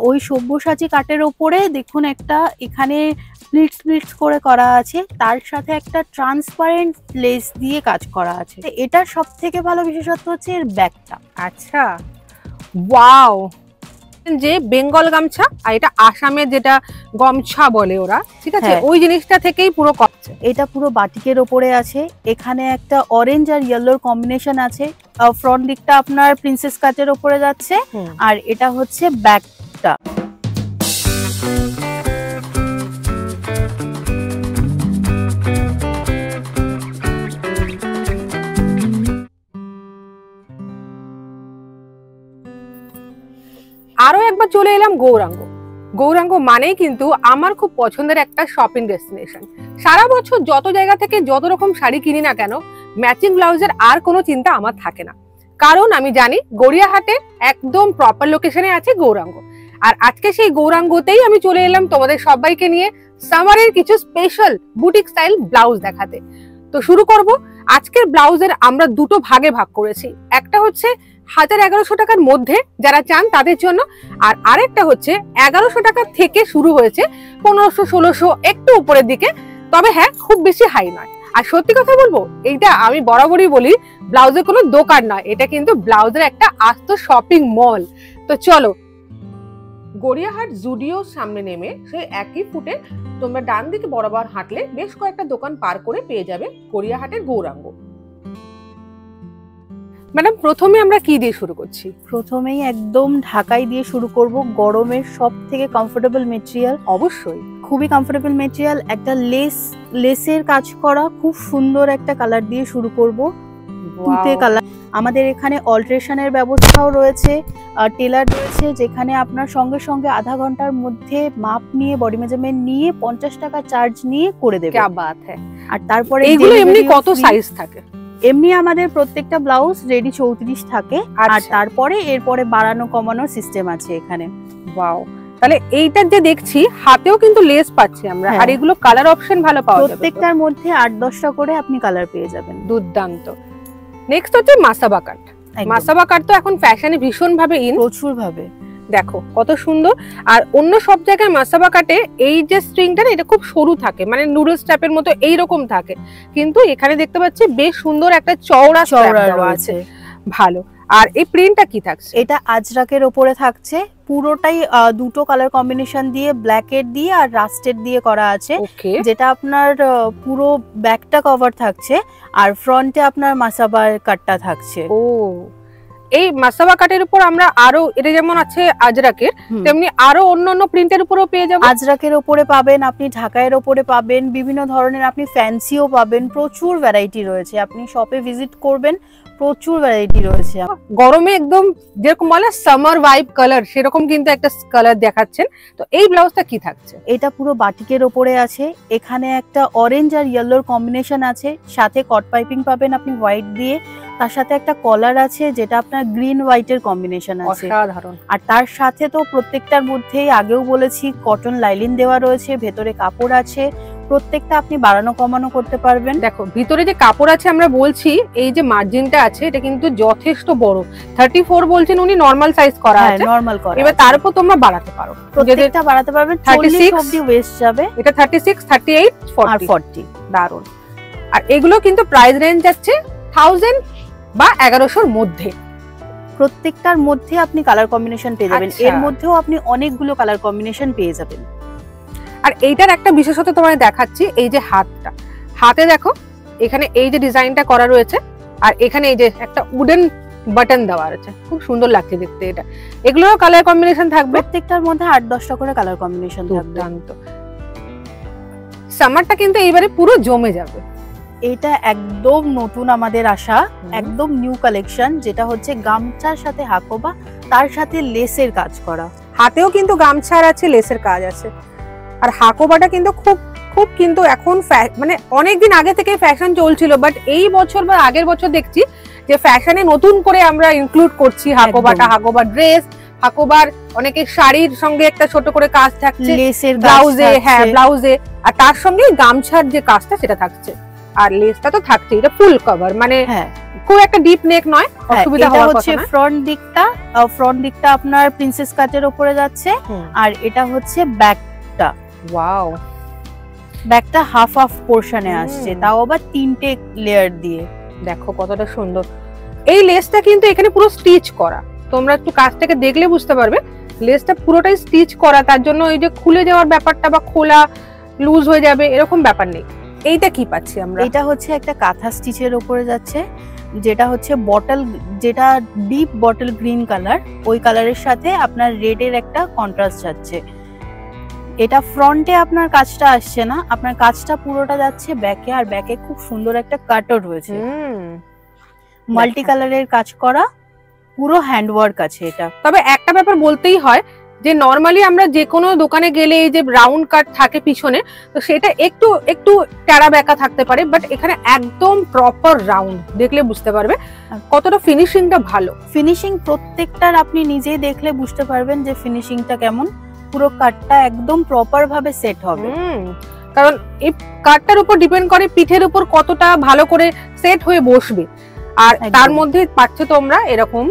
ওই সব্যসাচী কাঠের ওপরে দেখুন একটা এখানে প্লিটস প্লিটস করে করা আছে, তার সাথে একটা ট্রান্সপারেন্ট লেস দিয়ে কাজ করা আছে। এটার সব থেকে ভালো বিশেষত্ব হচ্ছে এর ব্যাগটা। আচ্ছা, ওয়াও, যে বেঙ্গল গামছা আর এটা আসামের যেটা গমছা বলে ওরা, ঠিক আছে, ওই জিনিসটা থেকেই পুরো করছে। এটা পুরো বাটিকের ওপরে আছে, এখানে একটা অরেঞ্জ আর ইয়েলোর কম্বিনেশন আছে। ফ্রন্ট দিকটা আপনার প্রিন্সেস কাটের ওপরে যাচ্ছে, আর এটা হচ্ছে ব্যাগটা। আরো একবার চলে এলাম গৌরাঙ্গ। গৌরাঙ্গ মানেই কিন্তু আমার খুব পছন্দের একটা শপিং ডেস্টিনেশন। সারা বছর যত জায়গা থেকে যত রকম শাড়ি কিনি না কেন, ম্যাচিং ব্লাউজের আর কোনো চিন্তা আমার থাকে না, কারণ আমি জানি গড়িয়াহাটে একদম প্রপার লোকেশনে আছে গৌরাঙ্গ। আর আজকে সেই গৌরাঙ্গতেই আমি চলে এলাম তোমাদের সবাইকে নিয়ে সামারের কিছু স্পেশাল বুটিক স্টাইল ব্লাউজ দেখাতে। তো শুরু করব। আজকের ব্লাউজের আমরা দুটো ভাগে ভাগ করেছি, একটা হচ্ছে 1100 টাকার মধ্যে যারা চান তাদের জন্য, আর আরেকটা হচ্ছে 1100 টাকা থেকে শুরু হয়েছে 1500 1600 একটু উপরের দিকে, তবে হ্যাঁ খুব বেশি হাই নয়। আর সত্যি কথা বলবো, এইটা আমি বরাবরই বলি ব্লাউজের কোনো দোকান নয়, এটা কিন্তু ব্লাউজের একটা আস্ত শপিং মল। তো চলো, গড়িয়াহাট জুডিওর সামনে নেমে সেই একই ফুটে তোমরা ডান দিকে বরাবর হাঁটলে বেশ কয়েকটা দোকান পার করে পেয়ে যাবে গড়িয়াহাটের গৌরাঙ্গ। ম্যাডাম, প্রথমে আমরা কি দিয়ে শুরু করছি? প্রথমেই একদম ঢাকাই দিয়ে শুরু করব। গরমের সব থেকে কমফোর্টেবল মেটেরিয়াল, অবশ্যই খুবই কমফোর্টেবল মেটেরিয়াল, একটা লেসের কাজ করা খুব সুন্দর একটা কালার দিয়ে শুরু করব। তুতে কালার। আমাদের এখানে অল্টারেশনের ব্যবস্থাও রয়েছে, টেলার রয়েছে, যেখানে আপনার সঙ্গে সঙ্গে আধা ঘন্টার মধ্যে মাপ নিয়ে বডি মেজারমেন্ট নিয়ে 50 টাকা চার্জ নিয়ে করে দেবে। क्या बात है। আর তারপরে এইগুলো এমনি কত সাইজ থাকে? এমনি আমাদের প্রত্যেকটা ব্লাউজ রেডি 34 থাকে, আর তারপরে এরপরে বাড়ানো কমানোর সিস্টেম আছে এখানে। ওয়াও, তাহলে এইটা যে দেখছি হাতেও কিন্তু লেস পাচ্ছি আমরা, আর এগুলো কালার অপশন ভালো পাওয়া যাবে, প্রত্যেকটার মধ্যে 8-10টা করে আপনি কালার পেয়ে যাবেন। দুর্দান্ত। নেক্সট হচ্ছে মাসাবা কাট। মাসাবা কাট তো এখন ফ্যাশনে ভীষণ ভাবে ইন, প্রচুর ভাবে। দেখো কত সুন্দর। আর অন্য সব জায়গায় মাসাবা কাটে এই যে স্ট্রিংটা না, এটা খুব সরু থাকে, মানে নুডলস টাইপের মতো এইরকম থাকে, কিন্তু এখানে দেখতে পাচ্ছি বেশ সুন্দর একটা চওড়া আছে, ভালো। আর এই প্রিন্টটা কি থাকছে? এটা আজরাকের উপরে থাকছে, পুরোটাই দুটো কালার কম্বিনেশন দিয়ে, ব্ল্যাকের দিয়ে আর রাস্টেড দিয়ে করা আছে, যেটা আপনার পুরো ব্যাকটা কভার থাকছে, আর ফ্রন্টে আপনার মাসাবার কাটটা থাকছে। ও, এই মাসাবা কাটের উপর আমরা আরো, এটা যেমন আছে আজরাকের, তেমনি আরো অন্যান্য প্রিন্টের উপরেও পেয়ে যাবো। আজরাকের উপরে পাবেন আপনি, ঢাকাইয়ের উপরে পাবেন, বিভিন্ন ধরনের আপনি ফ্যান্সিও পাবেন, প্রচুর ভ্যারাইটি রয়েছে। আপনি শপে ভিজিট করবেন, প্রচুর ভ্যারাইটি রয়েছে। গরমে একদম যেরকম বলে সামার ভাইব কালার, সেরকম কিন্তু একটা কালার দেখাচ্ছেন। তো এই ব্লাউজটা কি থাকছে? এটা পুরো বাটিকের ওপরে আছে, এখানে একটা অরেঞ্জ আর ইয়েলোর কম্বিনেশন আছে, সাথে কট পাইপিং পাবেন আপনি হোয়াইট দিয়ে, তার সাথে একটা কলার আছে যেটা আপনার গ্রিন হোয়াইটের কম্বিনেশন আছে, অসাধারণ। আর তার সাথে তো প্রত্যেকটার মধ্যেই আগেও বলেছি কটন লাইলিন দেওয়া রয়েছে, ভেতরে কাপড় আছে, প্রত্যেকটা আপনি বাড়ানো কমানো করতে পারবেন। দেখো ভিতরে যে কাপড় আছে, আমরা বলছি এই যে মার্জিনটা আছে এটা কিন্তু যথেষ্ট বড়, 34 বলছেন উনি, নরমাল সাইজ করা আছে, নরমাল করা। এবার তার উপর তোমরা বাড়াতে পারো, প্রত্যেকটা বাড়াতে পারবেন, 40 অবধি ওয়েস্ট যাবে, এটা 36 38 40। দারুন। আর এগুলো কিন্তু প্রাইস রেঞ্জ যাচ্ছে 1000 বা 1100-র মধ্যে। প্রত্যেকটার মধ্যে আপনি কালার কম্বিনেশন পেয়ে যাবেন, এর মধ্যেও আপনি অনেকগুলো কালার কম্বিনেশন পেয়ে যাবেন। আর এইটার একটা বিশেষত্ব তোমায় দেখাচ্ছি, এই যে হাতটা, হাতে দেখো এখানে এই যে ডিজাইনটা করা রয়েছে, আর এখানে এই যে একটা উডেন বাটন দেওয়া আছে, খুব সুন্দর লাগছে দেখতে। এটা এগুলোরও কালার কম্বিনেশন থাকবে, প্রত্যেকটার মধ্যে 8-10টা করে কালার কম্বিনেশন থাকবে। সামারটা কিন্তু এইবারে পুরো জমে যাবে। এটা একদম নতুন আমাদের আসা, একদম নিউ কালেকশন, যেটা হচ্ছে গামছার সাথে হাকোবা, তার সাথে লেসের কাজ করা। হাতেও কিন্তু গামছার আছে, লেসের কাজ আছে, আর হাকোবাটা কিন্তু খুব খুব কিন্তু এখন মানে অনেকদিন আগে থেকে ফ্যাশন চলছিল, বাট এই বছর বা আগের বছর দেখছি যে ফ্যাশনে নতুন করে আমরা ইনক্লুড করছি হাকোবাটা। হাকোবা ড্রেস, হাকোবার অনেকে শাড়ির সঙ্গে একটা ছোট করে কাজ থাকছে, লেসের ব্লাউজে, হ্যাঁ ব্লাউজে, আর তার সঙ্গে গামছার যে কাজটা সেটা থাকছে। আর লেসটা তো থাকছে, এটা ফুল কভার, মানে হ্যাঁ খুব একটা ডিপ নেক নয়, অসুবিধা এটা হওয়ার হচ্ছে কথা না। ফ্রন্ট দিকটা আপনার প্রিন্সেস কাটের উপরে যাচ্ছে, আর এটা হচ্ছে ব্যাকটা। ওয়াও, ব্যাকটা হাফ পোর্শনে আসছে, তাও আবার 3টে লেয়ার দিয়ে। দেখো কতটা সুন্দর। এই লেসটা কিন্তু এখানে পুরো স্টিচ করা, তোমরা একটু কাছ থেকে দেখলে বুঝতে পারবে লেসটা পুরোটাই স্টিচ করা, তার জন্য এই যে খুলে যাওয়ার ব্যাপারটা বা খোলা লুজ হয়ে যাবে এরকম ব্যাপার নেই। এইটা কি পাচ্ছি আমরা? এটা হচ্ছে একটা কাঁথা স্টিচের উপরে যাচ্ছে, যেটা হচ্ছে যেটা ডিপ বটল গ্রিন কালার, ওই কালারের সাথে আপনার রেডের একটা কন্ট্রাস্ট যাচ্ছে। এটা ফ্রন্টে আপনার কাজটা আসছে না, আপনার কাজটা পুরোটা যাচ্ছে ব্যাকে, আর ব্যাকে খুব সুন্দর একটা কাটও রয়েছে, মাল্টি কালারের কাজ করা, পুরো হ্যান্ডওয়ার্ক আছে এটা। তবে একটা ব্যাপার বলতেই হয় যে নরমালি আমরা যে কোনো দোকানে গেলে এই যে রাউন্ড কাট থাকে পিছনে, তো সেটা একটু একটু টেরা বেঁকা থাকতে পারে, বাট এখানে একদম প্রপার রাউন্ড, দেখলে বুঝতে পারবে কতটা ফিনিশিংটা ভালো। ফিনিশিং প্রত্যেকটার আপনি নিজেই দেখলে বুঝতে পারবেন যে ফিনিশিংটা কেমন, পুরো কাটটা একদম প্রপার ভাবে সেট হবে। কারণ এই কাটটার উপর ডিপেন্ড করে পিঠের উপর কতটা ভালো করে সেট হয়ে বসবে, আর তার মধ্যে পাচ্ছ তোমরা এরকম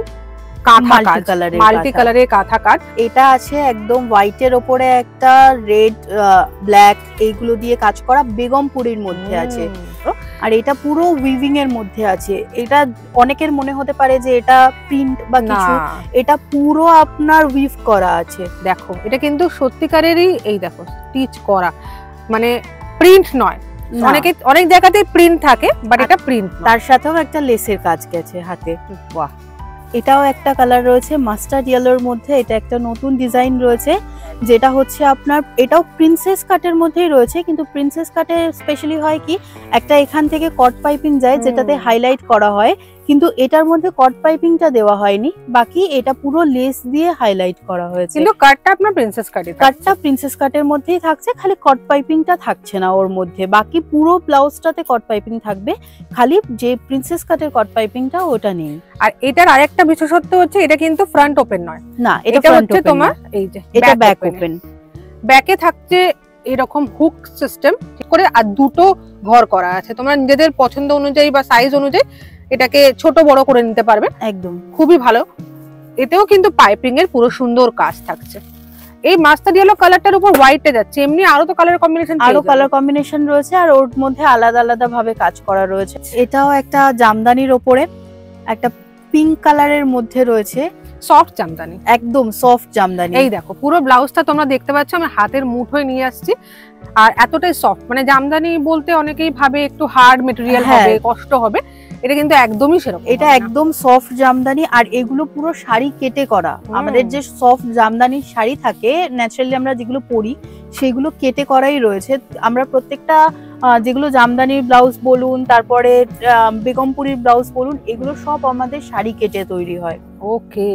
মাল্টি কালারের কাঁথা কাট। এটা আছে একদম হোয়াইটের ওপরে একটা রেড ব্ল্যাক এইগুলো দিয়ে কাজ করা, বেগমপুরীর মধ্যে আছে, আর এটা পুরো উইভিং এর মধ্যে আছে। এটা অনেকের মনে হতে পারে যে এটা প্রিন্ট বা কিছু, এটা পুরো আপনার উইভ করা আছে। দেখো এটা কিন্তু সত্যিকারেরই, এই দেখো স্টিচ করা, মানে প্রিন্ট নয়। অনেক জায়গাতে প্রিন্ট থাকে, বাট এটা প্রিন্ট। তার সাথেও একটা লেসের কাজ গেছে হাতে। বাহ, এটাও একটা কালার রয়েছে মাস্টার্ড ইয়েলোর মধ্যে, এটা একটা নতুন ডিজাইন রয়েছে, যেটা হচ্ছে আপনার এটাও প্রিন্সেস কাটের মধ্যেই রয়েছে, কিন্তু প্রিন্সেস কাটে স্পেশালি হয় কি একটা এখান থেকে কট পাইপিং যায় যেটাতে হাইলাইট করা হয়, কিন্তু এটার মধ্যে কট পাইপিংটা দেওয়া হয়নি, বাকি এটা পুরো লেস দিয়ে হাইলাইট করা হয়েছে। কিন্তু কাটটা আপনার প্রিন্সেস কাটে, কাটটা প্রিন্সেস কাটের মধ্যেই থাকছে, খালি কট পাইপিংটা থাকছে না ওর মধ্যে, বাকি পুরো ব্লাউজটাতে কট পাইপিং থাকবে, খালি যে প্রিন্সেস কাটের কট পাইপিংটা ওটা নেই। আর এটার আরেকটা বিশেষত্ব হচ্ছে এটা কিন্তু ফ্রন্ট ওপেন নয়, না এটা হচ্ছে তোমার এই যে এটা ব্যাক ওপেন। ব্যাকে থাকছে এরকম হুক সিস্টেম ঠিক করে, আর দুটো ঘর করা আছে, তোমরা নিজেদের পছন্দ অনুযায়ী বা সাইজ অনুযায়ী এটাকে ছোট বড় করে নিতে পারবে, একদম খুবই ভালো। এতেও কিন্তু পাইপিং এর পুরো সুন্দর কাজ থাকছে। এই মাস্টার্ড ইয়েলো কালারটার উপর হোয়াইটে যাচ্ছে, এমনি আরো তো কালার কম্বিনেশন রয়েছে, আর ওর মধ্যে আলাদা আলাদা ভাবে কাজ করা রয়েছে। এটাও একটা জামদানির ওপরে একটা পিঙ্ক কালারের মধ্যে রয়েছে, সফট জামদানি, একদম সফট জামদানি। এই দেখো পুরো ব্লাউজটা তোমরা দেখতে পাচ্ছ, আমি হাতের মুঠোয় নিয়ে আসছি, আর এতটাই সফট, মানে জামদানি বলতে অনেকেই ভাবে একটু হার্ড মেটেরিয়াল হবে, কষ্ট হবে, এটা কিন্তু একদমই সেরকম। এটা একদম সফট জামদানি, আর এগুলো পুরো শাড়ি কেটে করা। আমাদের যে সফট জামদানি শাড়ি থাকে ন্যাচারালি আমরা যেগুলো পরি, সেগুলো কেটে করাই রয়েছে। আমরা প্রত্যেকটা যেগুলো জামদানির ব্লাউজ বলুন, তারপরে বেগমপুরীর ব্লাউজ বলুন, এগুলো সব আমাদের শাড়ি কেটে তৈরি হয়। ওকে,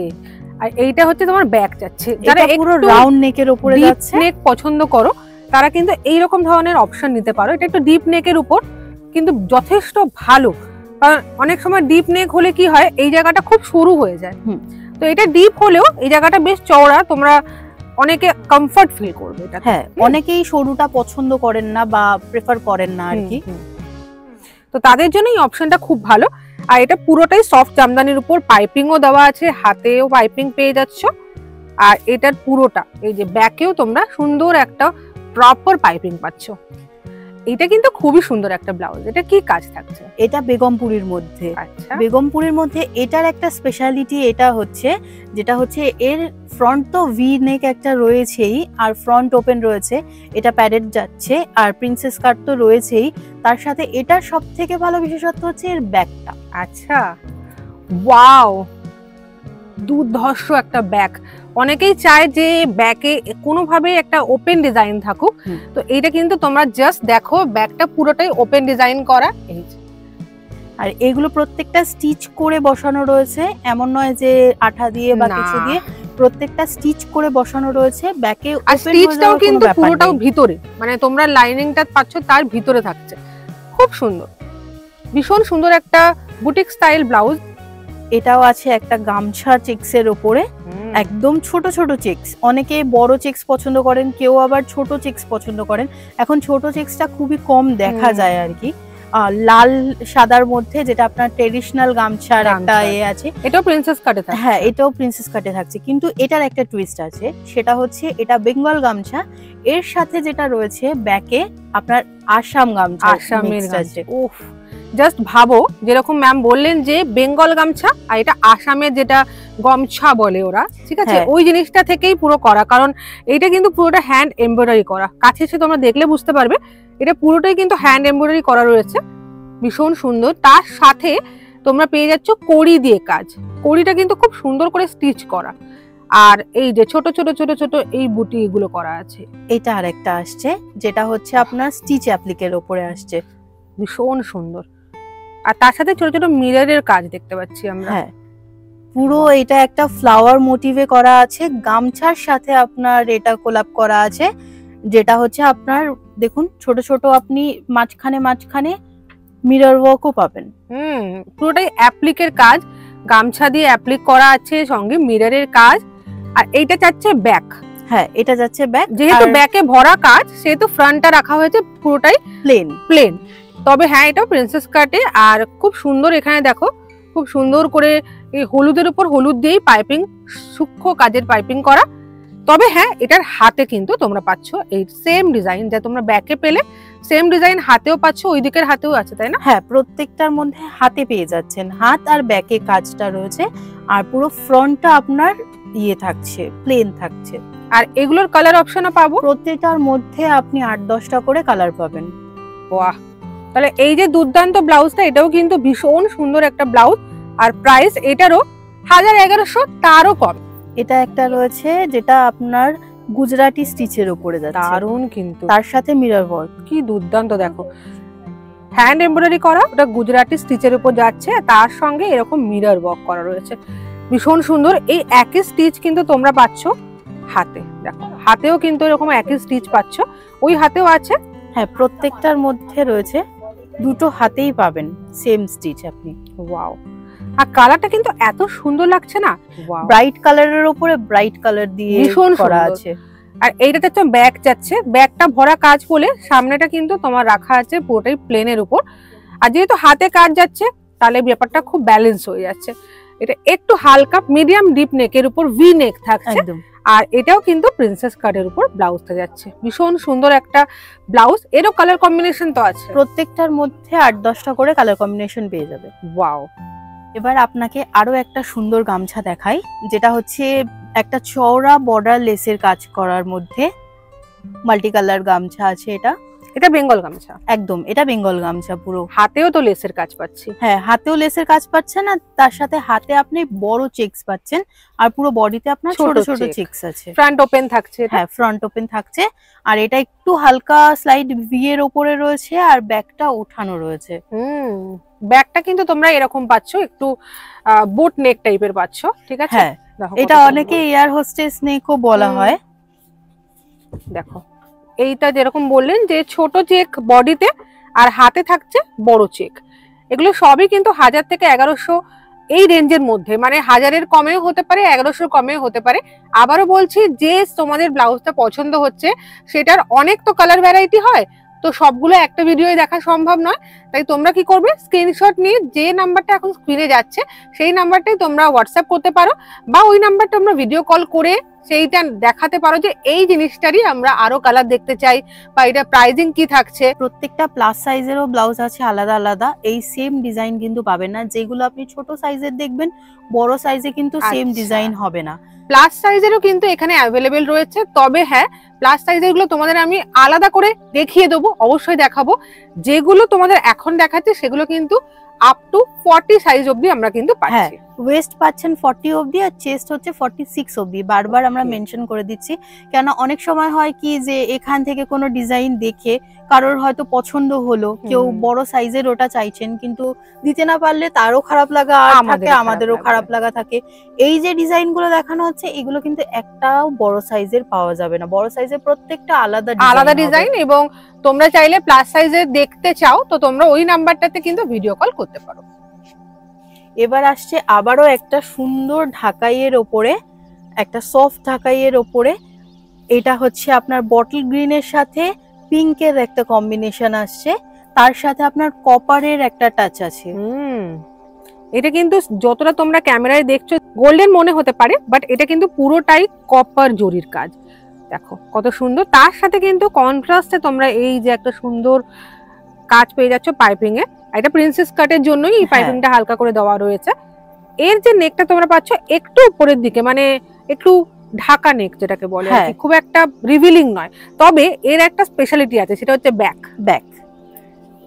আর এইটা হচ্ছে তোমার ব্যাক যাচ্ছে, যারা পুরো রাউন্ড নেকের উপরে যাচ্ছে, নেক পছন্দ করো তারা কিন্তু এই রকম ধরনের অপশন নিতে পারো। এটা একটু ডিপ নেকের উপর কিন্তু যথেষ্ট ভালো, কারণ অনেক সময় ডিপ নেক হলে কি হয় এই জায়গাটা খুব সরু হয়ে যায়, তো এটা ডিপ হলেও এই জায়গাটা বেশ চওড়া, তোমরা অনেকে কমফর্ট ফিল করবে এটা। হ্যাঁ, অনেকেই সরুটা পছন্দ করেন না বা প্রেফার করেন না আর কি, তো তাদের জন্য এই অপশনটা খুব ভালো। আর এটা পুরোটাই সফট জামদানির উপর পাইপিংও দেওয়া আছে, হাতেও পাইপিং পেয়ে যাচ্ছ, আর এটার পুরোটা এই যে ব্যাকেও তোমরা সুন্দর একটা প্রপার পাইপিং পাচ্ছ। এটা কিন্তু খুবই সুন্দর একটা ব্লাউজ। এটা কি কাজ থাকছে? এটা বেগমপুরীর মধ্যে। আচ্ছা, বেগমপুরীর মধ্যে এটার একটা স্পেশালিটি এটা হচ্ছে, যেটা হচ্ছে এর ফ্রন্ট তো ভি নেক একটা রয়েছেই, আর ফ্রন্ট ওপেন রয়েছে, এটা প্যাডেড যাচ্ছে, আর প্রিন্সেস কাট তো রয়েছেই, তার সাথে এটার সব থেকে ভালো বিশেষত্ব হচ্ছে এর ব্যাকটা। আচ্ছা, ওয়াও, দুর্ধর্ষ একটা ব্যাক। অনেকেই চায় যে ব্যাকে কোনোভাবে একটা ওপেন ডিজাইন থাকুক, তো এইটা কিন্তু তোমরা জাস্ট দেখো ব্যাকটা পুরোটাই ওপেন ডিজাইন করা। এই আর এগুলো প্রত্যেকটা স্টিচ করে বসানো রয়েছে, এমন নয় যে আঠা দিয়ে বা কিছু দিয়ে, প্রত্যেকটা স্টিচ করে বসানো রয়েছে। ব্যাকে স্টিচটাও কিন্তু পুরোটাও ভিতরে, মানে তোমরা লাইনিংটা পাচ্ছ তার ভিতরে থাকছে, খুব সুন্দর, ভীষণ সুন্দর একটা বুটিক স্টাইল ব্লাউজ। এটাও আছে একটা গামছা চেক্সের উপরে, একদম ছোট ছোট চেক্স। অনেকে বড় চেক্স পছন্দ করেন, কেউ আবার ছোট চেক্স পছন্দ করেন। এখন ছোট চেক্সটা খুবই কম দেখা যায় আর কি, লাল সাদার মধ্যে, যেটা আপনার ট্রেডিশনাল গামছার একটা আছে। এটাও প্রিন্সেস কাটে থাকছে। হ্যাঁ, এটাও প্রিন্সেস কাটে থাকছে, কিন্তু এটার একটা টুইস্ট আছে, সেটা হচ্ছে এটা বেঙ্গল গামছা, এর সাথে যেটা রয়েছে ব্যাকে আপনার আসাম গামছা, আসামের গামছা। উফ, জাস্ট ভাবো, যেরকম ম্যাম বললেন যে বেঙ্গল গামছা আর এটা আসামের যেটা গামছা বলে ওরা, ঠিক আছে, ওই জিনিসটা থেকেই পুরো করা, কারণ এটা কিন্তু পুরোটা হ্যান্ড এমব্রয়ডারি করা। কাছে এসে তোমরা দেখলে বুঝতে পারবে এটা পুরোটাই কিন্তু হ্যান্ড এমব্রয়ডারি করা রয়েছে, ভীষণ সুন্দর। তার সাথে তোমরা পেয়ে যাচ্ছ কড়ি দিয়ে কাজ, কড়িটা কিন্তু খুব সুন্দর করে স্টিচ করা, আর এই যে ছোট ছোট ছোট ছোট এই বুটি এগুলো করা আছে। এটা আরেকটা আসছে, যেটা হচ্ছে আপনার স্টিচ অ্যাপ্লিকের উপরে আসছে, ভীষণ সুন্দর। আর তার সাথে ছোট ছোট মিররের কাজ দেখতে পাচ্ছি আমরা। হ্যাঁ, পুরো এটা একটা ফ্লাওয়ার মোটিভে করা আছে, গামছার সাথে আপনার এটা কোলাপ করা আছে, যেটা হচ্ছে আপনার দেখুন ছোট ছোট আপনি মাঝখানে মাঝখানে মিরর ওয়ার্কও পাবেন। পুরোটাই অ্যাপ্লিকের কাজ, গামছা দিয়ে অ্যাপ্লিক করা আছে, সঙ্গে মিররের কাজ। আর এইটা যাচ্ছে ব্যাক। হ্যাঁ, এটা যাচ্ছে ব্যাক, যেহেতু ব্যাকে ভরা কাজ সেহেতু ফ্রন্টটা রাখা হয়েছে পুরোটাই প্লেন। তবে হ্যাঁ, এটা প্রিন্সেস কাটে, আর খুব সুন্দর। এখানে দেখো খুব সুন্দর করে এই হলুদের উপর হলুদ দিয়েই পাইপিং, সূক্ষ্ম কাজের পাইপিং করা। তবে হ্যাঁ, এটার হাতে কিন্তু তোমরা পাচ্ছ এই সেম ডিজাইন, যা তোমরা ব্যাকে পেলে সেম ডিজাইন হাতেও পাচ্ছ, ওই দিকের হাতেও আছে, তাই না? হ্যাঁ, প্রত্যেকটার মধ্যে হাতে পেয়ে যাচ্ছেন, হাত আর ব্যাকে কাজটা রয়েছে, আর পুরো ফ্রন্টটা আপনার ইয়ে থাকছে, প্লেন থাকছে। আর এগুলোর কালার অপশনও পাবো, প্রত্যেকটার মধ্যে আপনি 8-10টা করে কালার পাবেন। বাহ, তাহলে এই যে দুর্দান্ত ব্লাউজটা, এটাও কিন্তু ভীষণ সুন্দর একটা ব্লাউজ, আর প্রাইস এটারও 1100, তারও কম। এটা একটা রয়েছে যেটা আপনার গুজরাটি স্টিচের উপরে যাচ্ছে, দারুণ কিন্তু, তার সাথে মিরর ওয়ার্ক, কি দুর্দান্ত। দেখো হ্যান্ড এমব্রয়ডারি করা, ওটা গুজরাটি স্টিচের উপর যাচ্ছে, তার সঙ্গে এরকম মিরর ওয়ার্ক করা রয়েছে, ভীষণ সুন্দর। এই একই স্টিচ কিন্তু তোমরা পাচ্ছ হাতে, দেখো হাতেও কিন্তু এরকম একই স্টিচ পাচ্ছ, ওই হাতেও আছে। হ্যাঁ, প্রত্যেকটার মধ্যে রয়েছে, দুটো হাতেই পাবেন সেম স্টিচ আপনি। ওয়াও, আর কালারটা কিন্তু এত সুন্দর লাগছে না, ব্রাইট কালারের উপরে ব্রাইট কালার দিয়ে ভীষণ করা আছে। আর এইটাতে তো ব্যাগ যাচ্ছে, ব্যাগটা ভরা কাজ বলে সামনেটা কিন্তু তোমার রাখা আছে পুরোটাই প্লেনের উপর, আর যেহেতু হাতে কাজ যাচ্ছে তাহলে ব্যাপারটা খুব ব্যালেন্স হয়ে যাচ্ছে। এটা একটু হালকা মিডিয়াম ডিপ নেকের উপর ভি নেক থাকছে, আর এটাও কিন্তু প্রিন্সেস কাটের উপর ব্লাউজটা যাচ্ছে, ভীষণ সুন্দর একটা ব্লাউজ। এরও কালার কম্বিনেশন তো আছে, প্রত্যেকটার মধ্যে 8-10টা করে কালার কম্বিনেশন পেয়ে যাবে। ওয়াও। এবার আপনাকে আরো একটা সুন্দর গামছা দেখাই, যেটা হচ্ছে একটা চওড়া বর্ডার লেসের কাজ করার মধ্যে মাল্টি কালার গামছা আছে। এটা বেঙ্গল গামছা, একদম এটা বেঙ্গল গামছা, পুরো হাতেও তো লেসের কাজ পাচ্ছি। হ্যাঁ, হাতেও লেসের কাজ পাচ্ছেন, আর তার সাথে হাতে আপনি বড় চেকস পাচ্ছেন, আর পুরো বডিতে আপনার ছোট ছোট চেকস আছে। ফ্রন্ট ওপেন থাকছে, হ্যাঁ ফ্রন্ট ওপেন থাকছে, আর এটা একটু হালকা স্লাইড ভি এর উপরে রয়েছে, আর ব্যাকটা ওঠানো রয়েছে। ব্যাকটা কিন্তু তোমরা এরকম পাচ্ছ, একটু বোট নেক টাইপের পাচ্ছ, ঠিক আছে। হ্যাঁ, এটা অনেকে এয়ার হোস্টেস নেকও বলা হয়। দেখো এইটা যেরকম বললেন যে ছোট চেক বডিতে, আর হাতে থাকছে বড় চেক, এগুলো সবই কিন্তু 1000 থেকে 1100 এই রেঞ্জের মধ্যে, মানে 1000-এর কমেও হতে পারে, 1100-এর কমেও হতে পারে। আবারও বলছি, যে তোমাদের ব্লাউজটা পছন্দ হচ্ছে সেটার অনেক তো কালার ভ্যারাইটি হয়, তো সবগুলো একটা ভিডিওয়ে দেখা সম্ভব নয়, তাই তোমরা কি করবে, স্ক্রিনশট নিয়ে যে নাম্বারটা এখন স্ক্রিনে যাচ্ছে সেই নাম্বারটাই তোমরা হোয়াটসঅ্যাপ করতে পারো, বা ওই নাম্বারটা আমরা ভিডিও কল করে সেইটা দেখাতে পারো যে এই জিনিসটারই আমরা আরো কালার দেখতে চাই, বা এটা প্রাইজিং কি থাকছে। প্রত্যেকটা প্লাস সাইজেরও ব্লাউজ আছে আলাদা আলাদা, এই সেম ডিজাইন কিন্তু পাবেন না। যেগুলো আপনি ছোট সাইজের দেখবেন, বড় সাইজে কিন্তু সেম ডিজাইন হবে না। প্লাস সাইজেরও কিন্তু এখানে অ্যাভেলেবেল রয়েছে, তবে হ্যাঁ প্লাস সাইজের গুলো তোমাদের আমি আলাদা করে দেখিয়ে দেবো, অবশ্যই দেখাবো। যেগুলো তোমাদের এখন দেখাচ্ছে সেগুলো কিন্তু আপ টু 40 সাইজ অবধি আমরা কিন্তু পাচ্ছি। ওয়েস্ট পাচ্ছেন 40 অবধি, আর চেস্ট হচ্ছে 46 অবধি। বারবার আমরা মেনশন করে দিচ্ছি, কেন অনেক সময় হয় কি যে এখান থেকে কোনো ডিজাইন দেখে কারোর হয়তো পছন্দ হলো, কেউ বড় সাইজের ওটা চাইছেন, কিন্তু দিতে না পারলে তারও খারাপ লাগা আর থাকে, আমাদেরও খারাপ লাগা থাকে। এই যে ডিজাইন গুলো দেখানো হচ্ছে, এগুলো কিন্তু একটাও বড় সাইজের পাওয়া যাবে না। বড় সাইজের প্রত্যেকটা আলাদা ডিজাইন, এবং তোমরা চাইলে প্লাস সাইজের দেখতে চাও তো তোমরা ওই নাম্বারটাতে কিন্তু ভিডিও কল করতে পারো। এবার আসছে আবারও একটা সুন্দর ঢাকাইয়ের ওপরে, একটা সফট ঢাকাইয়ের ওপরে। এটা হচ্ছে আপনার বটল গ্রিনের সাথে পিঙ্কের একটা কম্বিনেশন আসছে, তার সাথে আপনার কপারের একটা টাচ আছে। এটা কিন্তু যতটা তোমরা ক্যামেরায় দেখছো গোল্ডেন মনে হতে পারে, বাট এটা কিন্তু পুরোটাই কপার জরির কাজ। দেখো কত সুন্দর, তার সাথে কিন্তু কন্ট্রাস্টে তোমরা এই যে একটা সুন্দর কাজ পেয়ে যাচ্ছ পাইপিং এ। এটা প্রিন্সেস কাটের জন্যই এই পাইপিংটা হালকা করে দেওয়া রয়েছে। এর যে নেকটা তোমরা পাচ্ছ একটু উপরের দিকে, মানে একটু ঢাকা নেক যেটাকে বলে, খুব একটা রিভিলিং নয়। তবে এর একটা স্পেশালিটি আছে, সেটা হচ্ছে ব্যাক।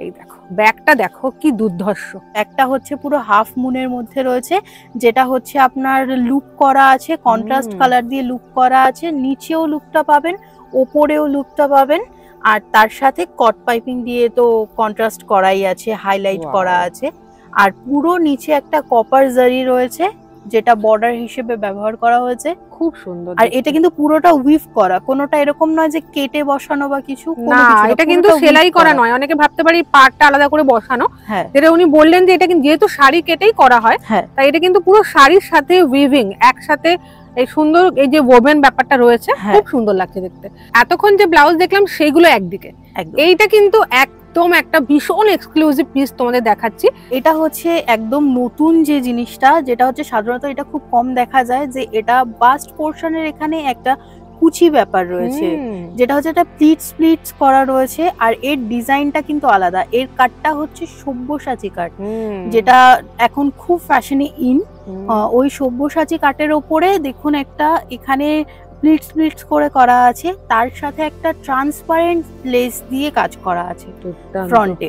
এই দেখো ব্যাকটা দেখো কি দুর্ধর্ষ। একটা হচ্ছে পুরো হাফ মুনের মধ্যে রয়েছে, যেটা হচ্ছে আপনার লুপ করা আছে, কন্ট্রাস্ট কালার দিয়ে লুপ করা আছে। নিচেও লুপটা পাবেন, ওপরেও লুপটা পাবেন, আর তার সাথে কট পাইপিং দিয়ে তো কন্ট্রাস্ট করাই আছে, হাইলাইট করা আছে। আর পুরো নিচে একটা কপার জারি রয়েছে, যেটা বর্ডার হিসেবে ব্যবহার করা হয়েছে। খুব সুন্দর। আর এটা কিন্তু পুরোটা উইভ করা, কোনোটা এরকম নয় যে কেটে বসানো বা কিছু না, এটা কিন্তু সেলাই করা নয়। অনেকে ভাবতে পারে পার্টটা আলাদা করে বসানো, যেটা উনি বললেন যে এটা কিন্তু যেহেতু শাড়ি কেটেই করা হয়, তাই এটা কিন্তু পুরো শাড়ির সাথে উইভিং একসাথে এই সুন্দর এই যে ওভেন ব্যাপারটা রয়েছে, খুব সুন্দর লাগছে দেখতে। এতক্ষণ যে ব্লাউজ দেখলাম সেইগুলো একদিকে, এইটা কিন্তু একদম একটা ভীষণ এক্সক্লুসিভ পিস তোমাদের দেখাচ্ছি। এটা হচ্ছে একদম নতুন যে জিনিসটা, যেটা হচ্ছে সাধারণত এটা খুব কম দেখা যায়, যে এটা বাস্ট পোরশনের এখানে একটা কুচি ব্যাপার রয়েছে, যেটা হচ্ছে একটা প্লিটস করা রয়েছে। আর এর ডিজাইনটা কিন্তু আলাদা। এর কাটটা হচ্ছে সব্যসাচী কাট, যেটা এখন খুব ফ্যাশনে ইন। ওই সব্যসাচী কাটের ওপরে দেখুন একটা এখানে প্লিটস করে করা আছে, তার সাথে একটা ট্রান্সপারেন্ট লেস দিয়ে কাজ করা আছে ফ্রন্টে।